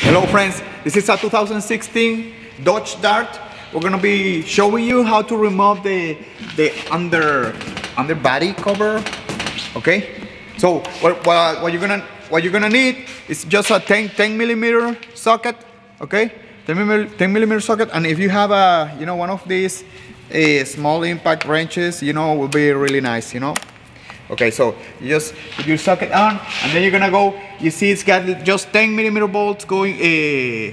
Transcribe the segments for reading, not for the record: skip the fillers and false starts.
Hello friends, this is a 2016 Dodge Dart. We're gonna be showing you how to remove the under body cover. Okay, so what you're gonna need is just a 10 millimeter socket. Okay, 10 millimeter socket, and if you have a one of these small impact wrenches, will be really nice. Okay, so you just put your socket on, and then you're gonna go. You see, it's got just 10 millimeter bolts going,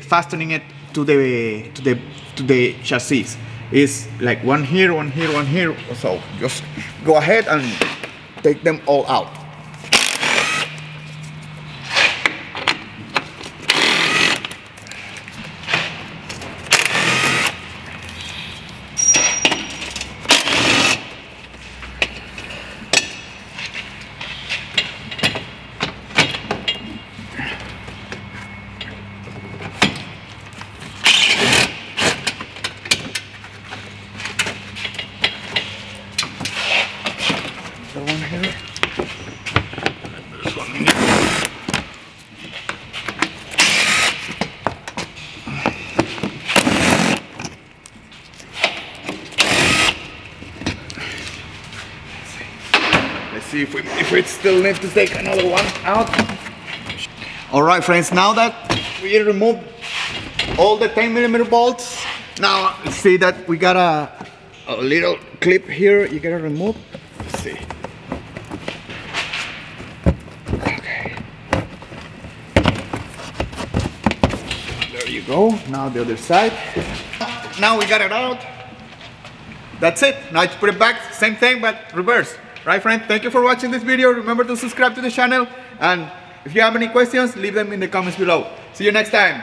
fastening it to the chassis. It's like one here, one here, one here. So just go ahead and take them all out. One here. This one here. Let's see if we still need to take another one out. All right, friends. Now that we removed all the 10 millimeter bolts, now see that we got a little clip here. You gotta remove. Let's see. There you go. Now the other side. Now we got it out. That's it. Now let's put it back. Same thing, but reverse. Right, friend? Thank you for watching this video. Remember to subscribe to the channel. And if you have any questions, leave them in the comments below. See you next time.